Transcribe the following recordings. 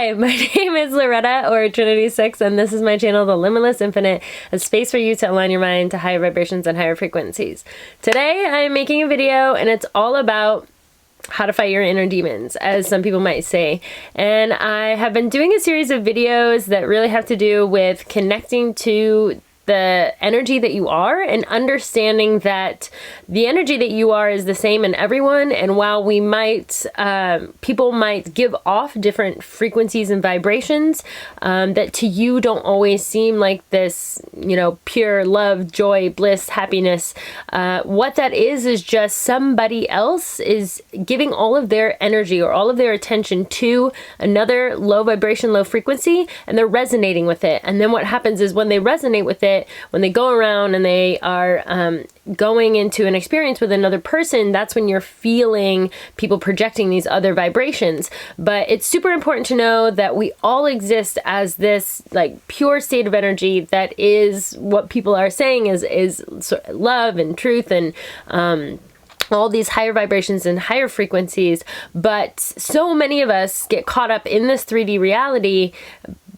Hi, my name is Loretta, or Trinity 6, and this is my channel, The Limitless Infinite, a space for you to align your mind to higher vibrations and higher frequencies. Today, I am making a video, and it's all about how to fight your inner demons, as some people might say. And I have been doing a series of videos that really have to do with connecting to the energy that you are and understanding that the energy that you are is the same in everyone. And while we might, people might give off different frequencies and vibrations that to you don't always seem like this, you know, pure love, joy, bliss, happiness. What that is just somebody else is giving all of their energy or all of their attention to another low vibration, low frequency, and they're resonating with it. And then what happens is when they resonate with it, when they go around and they are going into an experience with another person, that's when you're feeling people projecting these other vibrations. But it's super important to know that we all exist as this like pure state of energy that is what people are saying is love and truth and all these higher vibrations and higher frequencies. But so many of us get caught up in this 3D reality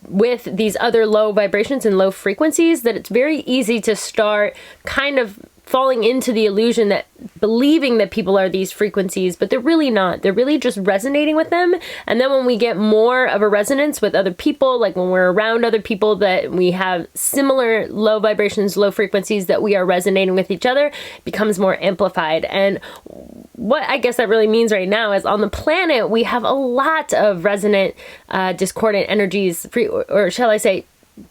with these other low vibrations and low frequencies that it's very easy to start kind of falling into the illusion that believing that people are these frequencies, but they're really not. They're really just resonating with them. And then when we get more of a resonance with other people, like when we're around other people that we have similar low vibrations, low frequencies that we are resonating with each other, it becomes more amplified. And what I guess that really means right now is on the planet, we have a lot of resonant, discordant energies, or shall I say,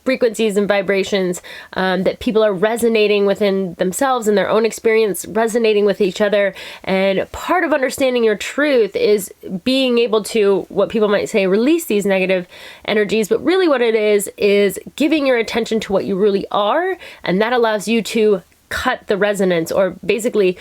frequencies and vibrations that people are resonating within themselves and their own experience, resonating with each other. And part of understanding your truth is being able to, what people might say, release these negative energies. But really what it is giving your attention to what you really are. And that allows you to cut the resonance, or basically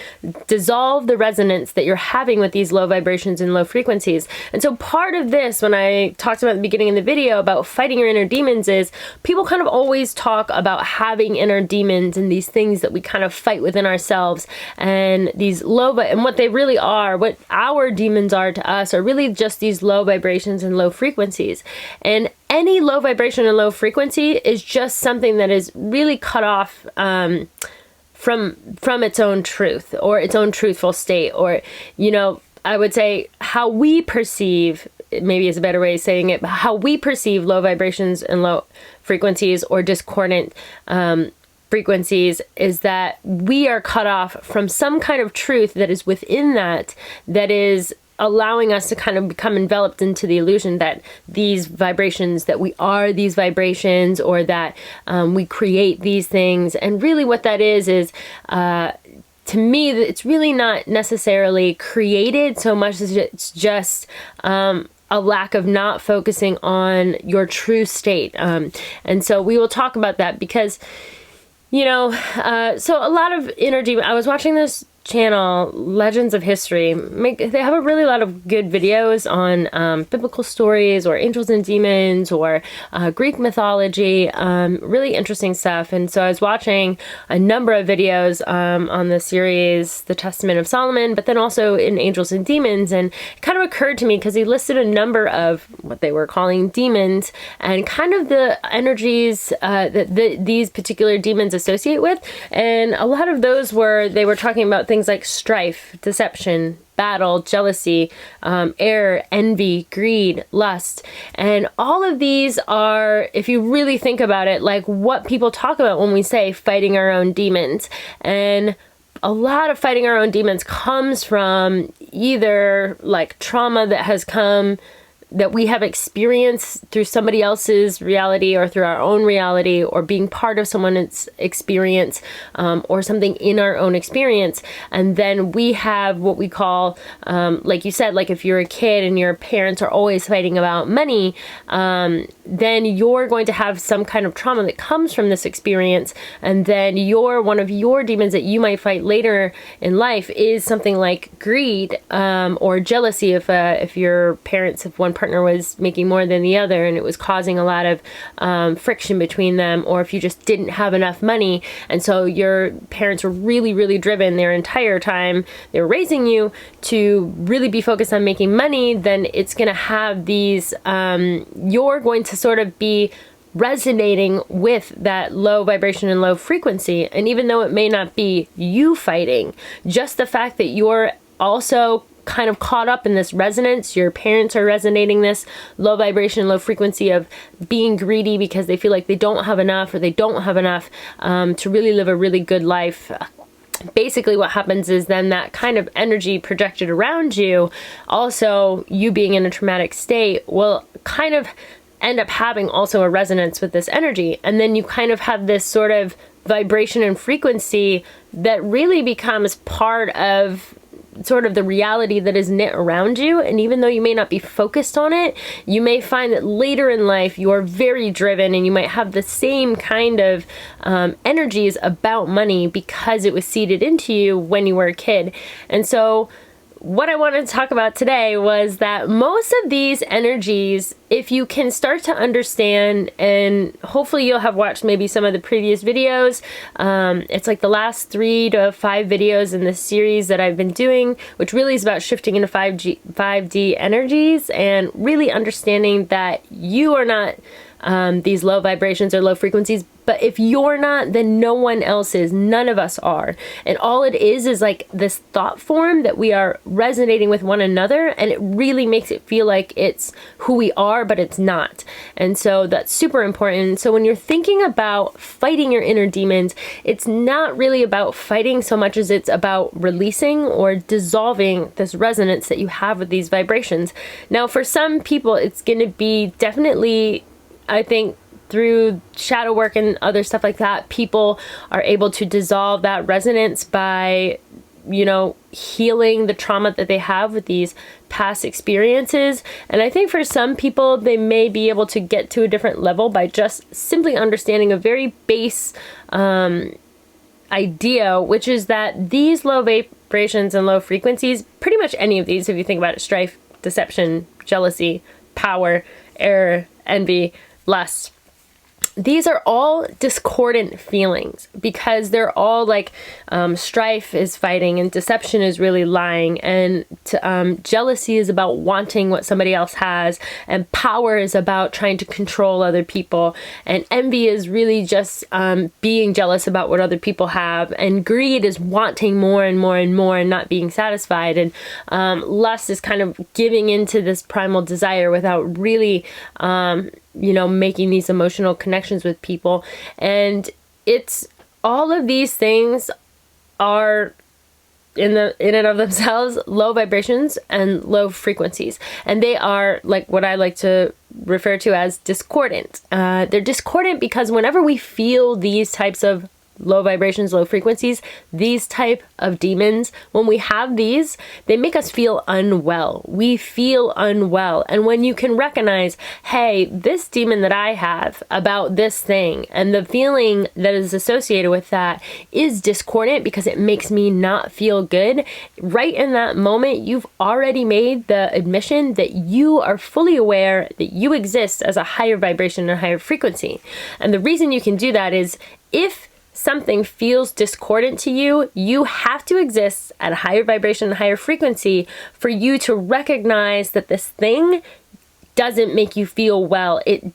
dissolve the resonance that you're having with these low vibrations and low frequencies. And so part of this, when I talked about at the beginning of the video about fighting your inner demons, is people kind of always talk about having inner demons and these things that we kind of fight within ourselves, and these and what they really are, what our demons are to us, are really just these low vibrations and low frequencies. And any low vibration and low frequency is just something that is really cut off from its own truth, or its own truthful state, or, you know, I would say how we perceive, maybe is a better way of saying it, but how we perceive low vibrations and low frequencies or discordant frequencies is that we are cut off from some kind of truth that is within that is allowing us to kind of become enveloped into the illusion that these vibrations, that we are these vibrations, or that we create these things. And really what that is to me, it's really not necessarily created so much as it's just a lack of not focusing on your true state. And so we will talk about that because, you know, so a lot of energy, I was watching this channel, Legends of History. They have a really lot of good videos on biblical stories, or angels and demons, or Greek mythology, really interesting stuff. And so I was watching a number of videos on the series The Testament of Solomon, but then also in Angels and Demons, and it kind of occurred to me because he listed a number of what they were calling demons and kind of the energies that these particular demons associate with. And a lot of those they were talking about things like strife, deception, battle, jealousy, error, envy, greed, lust. And all of these are, if you really think about it, like what people talk about when we say fighting our own demons. And a lot of fighting our own demons comes from either like trauma that has come, that we have experienced through somebody else's reality or through our own reality, or being part of someone's experience, or something in our own experience. And then we have what we call, like you said, like if you're a kid and your parents are always fighting about money, then you're going to have some kind of trauma that comes from this experience. And then one of your demons that you might fight later in life is something like greed, or jealousy if your parents, if one partner was making more than the other and it was causing a lot of friction between them, or if you just didn't have enough money and so your parents were really, really driven their entire time they were raising you to really be focused on making money, then it's going to have these, you're going to sort of be resonating with that low vibration and low frequency. And even though it may not be you fighting, just the fact that you're also kind of caught up in this resonance, your parents are resonating this low vibration, low frequency of being greedy because they feel like they don't have enough, or they don't have enough to really live a really good life. Basically what happens is then that kind of energy projected around you, also you being in a traumatic state, will kind of end up having also a resonance with this energy. And then you kind of have this sort of vibration and frequency that really becomes part of sort of the reality that is knit around you. And even though you may not be focused on it, you may find that later in life you're very driven and you might have the same kind of energies about money because it was seeded into you when you were a kid. And so what I wanted to talk about today was that most of these energies, if you can start to understand, and hopefully you'll have watched maybe some of the previous videos, it's like the last 3 to 5 videos in this series that I've been doing, which really is about shifting into 5D energies and really understanding that you are not these low vibrations or low frequencies. But if you're not, then no one else is. None of us are. And all it is like this thought form that we are resonating with one another, and it really makes it feel like it's who we are, but it's not. And so that's super important. So when you're thinking about fighting your inner demons, it's not really about fighting so much as it's about releasing or dissolving this resonance that you have with these vibrations. Now, for some people, it's going to be definitely, I think, through shadow work and other stuff like that, people are able to dissolve that resonance by, you know, healing the trauma that they have with these past experiences. And I think for some people, they may be able to get to a different level by just simply understanding a very base idea, which is that these low vibrations and low frequencies, pretty much any of these, if you think about it, strife, deception, jealousy, power, error, envy, lust, these are all discordant feelings because they're all like strife is fighting and deception is really lying, and jealousy is about wanting what somebody else has, and power is about trying to control other people, and envy is really just being jealous about what other people have, and greed is wanting more and more and more and not being satisfied, and lust is kind of giving into this primal desire without really you know, making these emotional connections with people. And it's all of these things are in and of themselves low vibrations and low frequencies, and they are like what I like to refer to as discordant. They're discordant because whenever we feel these types of low vibrations, low frequencies, these type of demons, when we have these, they make us feel unwell. We feel unwell. And when you can recognize, hey, this demon that I have about this thing and the feeling that is associated with that is discordant because it makes me not feel good, right in that moment, you've already made the admission that you are fully aware that you exist as a higher vibration and higher frequency. And the reason you can do that is if something feels discordant to you, you have to exist at a higher vibration and higher frequency for you to recognize that this thing doesn't make you feel well. It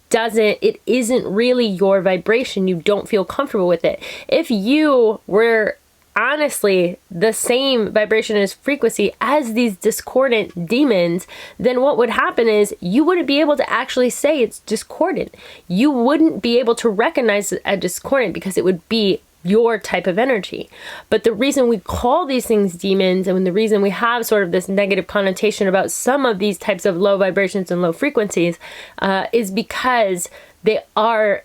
isn't really your vibration. You don't feel comfortable with it. If you were honestly the same vibration as frequency as these discordant demons, then what would happen is you wouldn't be able to actually say it's discordant. You wouldn't be able to recognize it as discordant because it would be your type of energy. But the reason we call these things demons, and the reason we have sort of this negative connotation about some of these types of low vibrations and low frequencies is because they are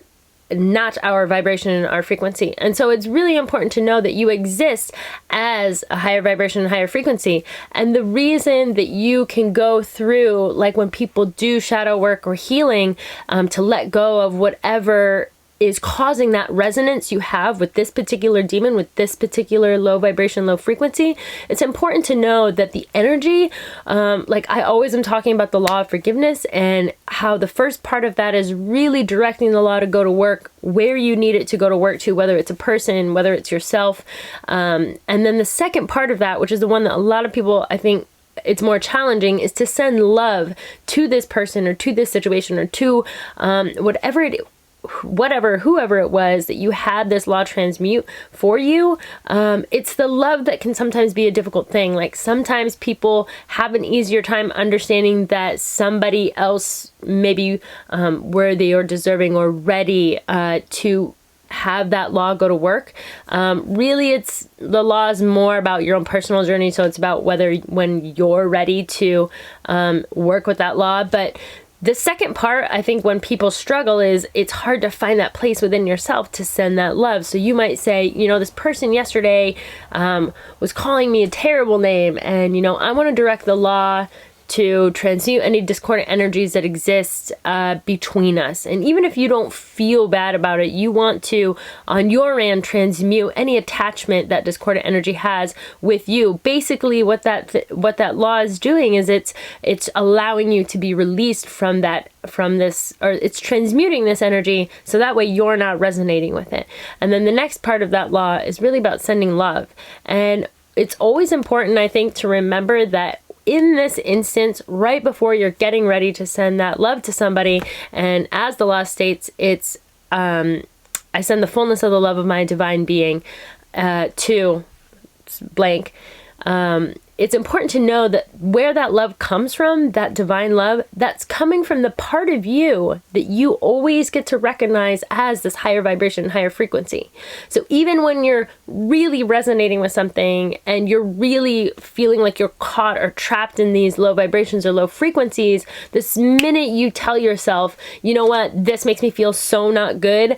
not our vibration and our frequency. And so it's really important to know that you exist as a higher vibration and higher frequency. And the reason that you can go through, like when people do shadow work or healing, to let go of whatever is causing that resonance you have with this particular demon, with this particular low vibration, low frequency, it's important to know that the energy, like I always am talking about the law of forgiveness and how the first part of that is really directing the law to go to work where you need it to go to work to, whether it's a person, whether it's yourself. And then the second part of that, which is the one that a lot of people, I think, it's more challenging, is to send love to this person or to this situation or to whoever it was that you had this law transmute for you. It's the love that can sometimes be a difficult thing. Like sometimes people have an easier time understanding that somebody else maybe worthy or deserving or ready to have that law go to work. Really, the law is more about your own personal journey. So it's about when you're ready to work with that law. But the second part, I think, when people struggle is it's hard to find that place within yourself to send that love. So you might say, this person yesterday was calling me a terrible name, and, I want to direct the law to transmute any discordant energies that exist between us. And even if you don't feel bad about it, you want to, on your end, transmute any attachment that discordant energy has with you. Basically, what that law is doing is it's allowing you to be released from this, or it's transmuting this energy so that way you're not resonating with it. And then the next part of that law is really about sending love. And it's always important, I think, to remember that in this instance, right before you're getting ready to send that love to somebody, and as the law states, it's I send the fullness of the love of my divine being to blank. It's important to know that where that love comes from, that divine love, that's coming from the part of you that you always get to recognize as this higher vibration, higher frequency. So even when you're really resonating with something and you're really feeling like you're caught or trapped in these low vibrations or low frequencies, this minute you tell yourself, you know what, this makes me feel so not good,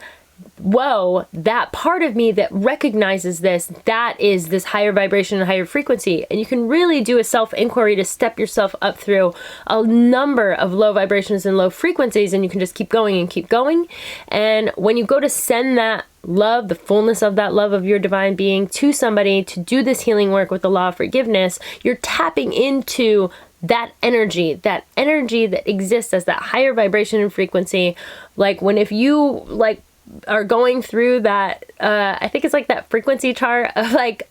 whoa, that part of me that recognizes this, that is this higher vibration and higher frequency. And you can really do a self-inquiry to step yourself up through a number of low vibrations and low frequencies, and you can just keep going and keep going. And when you go to send that love, the fullness of that love of your divine being to somebody to do this healing work with the law of forgiveness, you're tapping into that energy that exists as that higher vibration and frequency. Like if you are going through that, I think it's like that frequency chart of like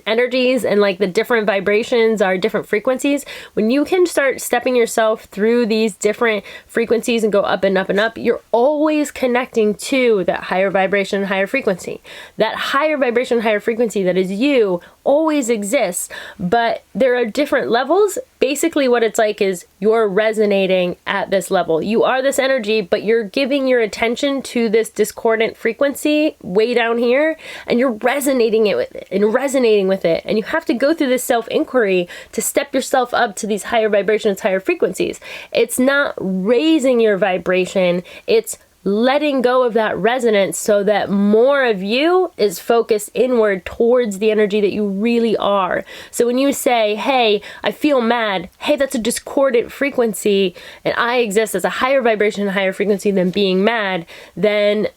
energies and like the different vibrations are different frequencies. When you can start stepping yourself through these different frequencies and go up and up and up, you're always connecting to that higher vibration, higher frequency. That higher vibration, higher frequency that is you always exists, but there are different levels. Basically what it's like is you're resonating at this level. You are this energy, but you're giving your attention to this discordant frequency way down here, and you're resonating with it. And you have to go through this self-inquiry to step yourself up to these higher vibrations, higher frequencies. It's not raising your vibration, it's letting go of that resonance so that more of you is focused inward towards the energy that you really are. So when you say, hey, I feel mad, hey, that's a discordant frequency, and I exist as a higher vibration, higher frequency than being mad, then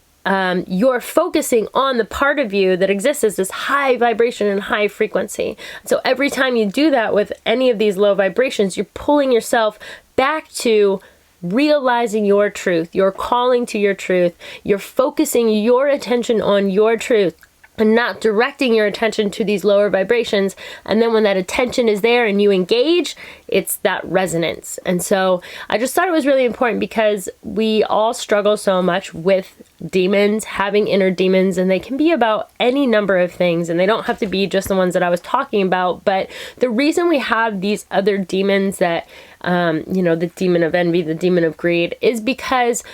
you're focusing on the part of you that exists as this high vibration and high frequency. So every time you do that with any of these low vibrations, you're pulling yourself back to realizing your truth. You're calling to your truth. You're focusing your attention on your truth and not directing your attention to these lower vibrations. And then when that attention is there and you engage, it's that resonance. And so I just thought it was really important because we all struggle so much with demons, having inner demons, and they can be about any number of things, and they don't have to be just the ones that I was talking about. But the reason we have these other demons that, the demon of envy, the demon of greed, is because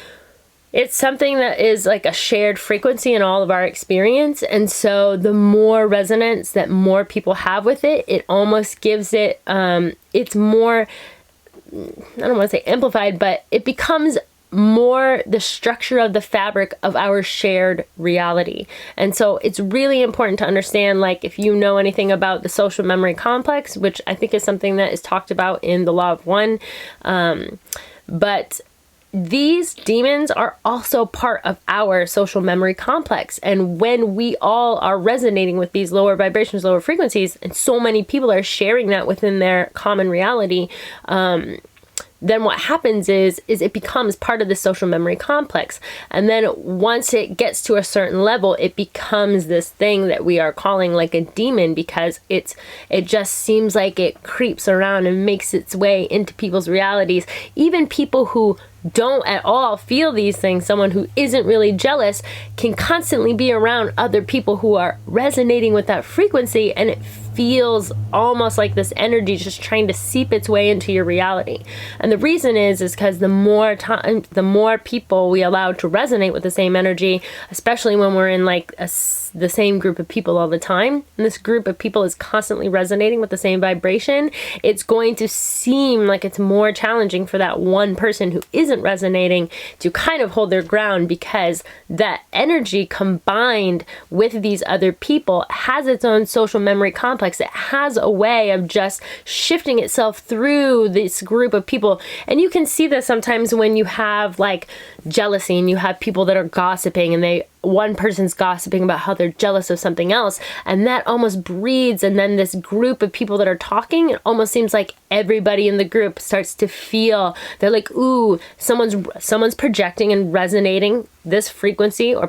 it's something that is like a shared frequency in all of our experience. And so the more resonance that more people have with it, it almost gives it, it's more, I don't want to say amplified, but it becomes more the structure of the fabric of our shared reality. And so it's really important to understand, like, if you know anything about the social memory complex, which I think is something that is talked about in the Law of One, but these demons are also part of our social memory complex. And when we all are resonating with these lower vibrations, lower frequencies, and so many people are sharing that within their common reality, then what happens is it becomes part of the social memory complex. And then once it gets to a certain level, it becomes this thing that we are calling like a demon, because it just seems like it creeps around and makes its way into people's realities. Even people who don't at all feel these things, someone who isn't really jealous, can constantly be around other people who are resonating with that frequency, and it feels almost like this energy just trying to seep its way into your reality. And the reason is because the more time, the more people we allow to resonate with the same energy, especially when we're in like the same group of people all the time, and this group of people is constantly resonating with the same vibration, it's going to seem like it's more challenging for that one person who isn't resonating to kind of hold their ground, because that energy combined with these other people has its own social memory complex. It has a way of just shifting itself through this group of people. And you can see this sometimes when you have like jealousy and you have people that are gossiping, and one person's gossiping about how they're jealous of something else, and that almost breeds, and then this group of people that are talking, it almost seems like everybody in the group starts to feel, they're like, ooh, someone's projecting and resonating this frequency, or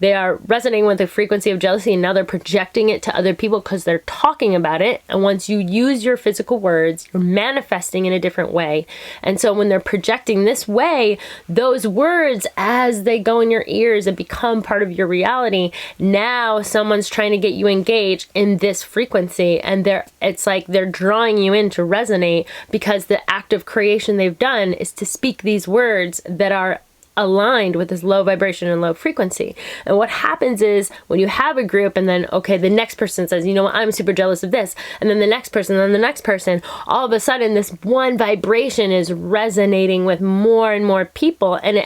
they are resonating with the frequency of jealousy, and now they're projecting it to other people because they're talking about it. And once you use your physical words, you're manifesting in a different way. And so when they're projecting this way, those words, as they go in your ears and become part of your reality, now someone's trying to get you engaged in this frequency, and it's like they're drawing you in to resonate, because the act of creation they've done is to speak these words that are aligned with this low vibration and low frequency. And what happens is when you have a group, and then, okay, the next person says, you know what, I'm super jealous of this. And then the next person, and then the next person, all of a sudden this one vibration is resonating with more and more people. And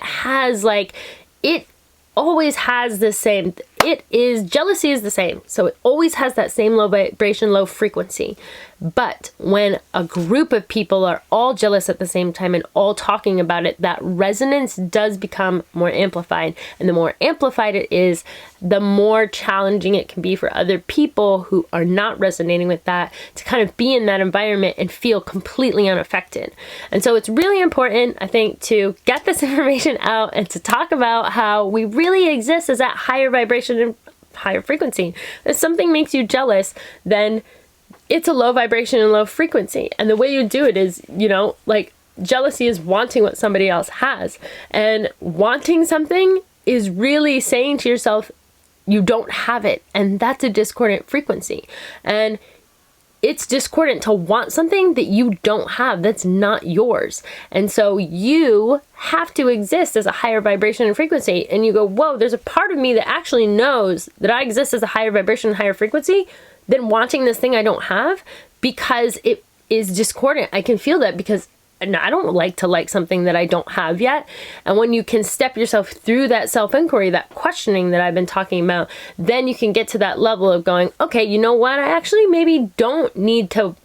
it always has the same, jealousy is the same. So it always has that same low vibration, low frequency. But when a group of people are all jealous at the same time and all talking about it, that resonance does become more amplified. And the more amplified it is, the more challenging it can be for other people who are not resonating with that to kind of be in that environment and feel completely unaffected. And so it's really important, I think, to get this information out and to talk about how we really exist as that higher vibration and higher frequency. If something makes you jealous, then it's a low vibration and low frequency. And the way you do it is, like jealousy is wanting what somebody else has. And wanting something is really saying to yourself, you don't have it. And that's a discordant frequency. And it's discordant to want something that you don't have, that's not yours. And so you have to exist as a higher vibration and frequency. And you go, whoa, there's a part of me that actually knows that I exist as a higher vibration and higher frequency than wanting this thing I don't have, because it is discordant. I can feel that, because I don't like to like something that I don't have yet. And when you can step yourself through that self-inquiry, that questioning that I've been talking about, then you can get to that level of going, okay, you know what? I actually maybe don't need to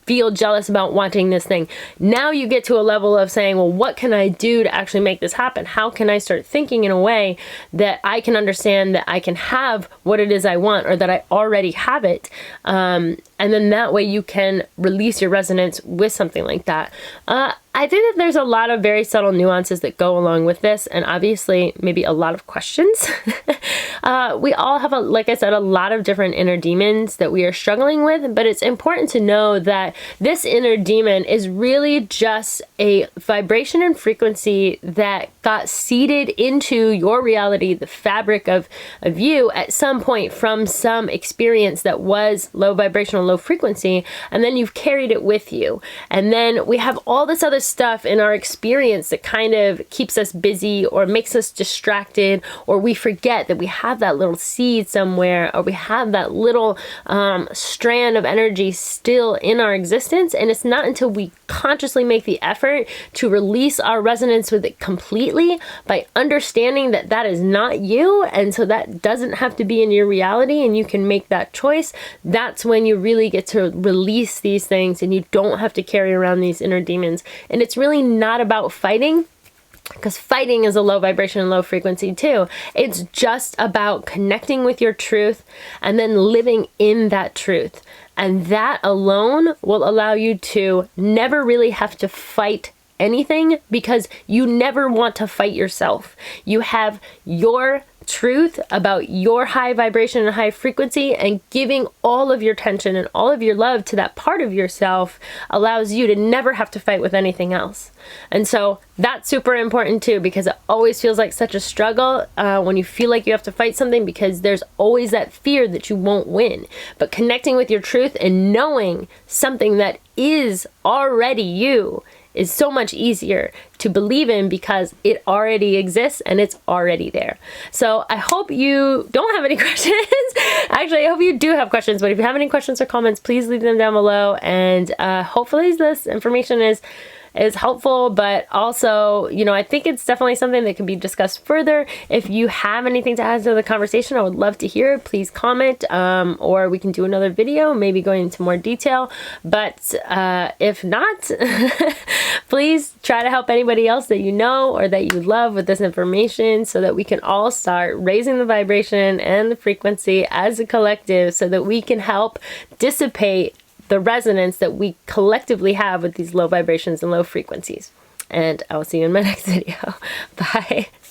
feel jealous about wanting this thing. Now you get to a level of saying, well, what can I do to actually make this happen? How can I start thinking in a way that I can understand that I can have what it is I want, or that I already have it? And then that way you can release your resonance with something like that. I think that there's a lot of very subtle nuances that go along with this, and obviously maybe a lot of questions. We all have, like I said, a lot of different inner demons that we are struggling with, but it's important to know that this inner demon is really just a vibration and frequency that got seeded into your reality, the fabric of you at some point from some experience that was low vibrational, low frequency, and then you've carried it with you. And then we have all this other stuff in our experience that kind of keeps us busy or makes us distracted, or we forget that we have that little seed somewhere, or we have that little strand of energy still in our existence. And it's not until we consciously make the effort to release our resonance with it completely by understanding that that is not you, and so that doesn't have to be in your reality, and you can make that choice. That's when you really get to release these things, and you don't have to carry around these inner demons. And it's really not about fighting. because fighting is a low vibration and low frequency too. It's just about connecting with your truth and then living in that truth. And that alone will allow you to never really have to fight anything, because you never want to fight yourself. You have your truth about your high vibration and high frequency, and giving all of your attention and all of your love to that part of yourself allows you to never have to fight with anything else. And so that's super important too, because it always feels like such a struggle when you feel like you have to fight something, because there's always that fear that you won't win. But connecting with your truth and knowing something that is already you is so much easier to believe in, because it already exists and it's already there. So I hope you don't have any questions. Actually, I hope you do have questions, but if you have any questions or comments, please leave them down below. And hopefully this information is helpful, but also, you know, I think it's definitely something that can be discussed further. If you have anything to add to the conversation, I would love to hear it. Please comment, or we can do another video, maybe going into more detail. But if not, please try to help anybody else that you know or that you love with this information, so that we can all start raising the vibration and the frequency as a collective, so that we can help dissipate the resonance that we collectively have with these low vibrations and low frequencies. And I'll see you in my next video. Bye.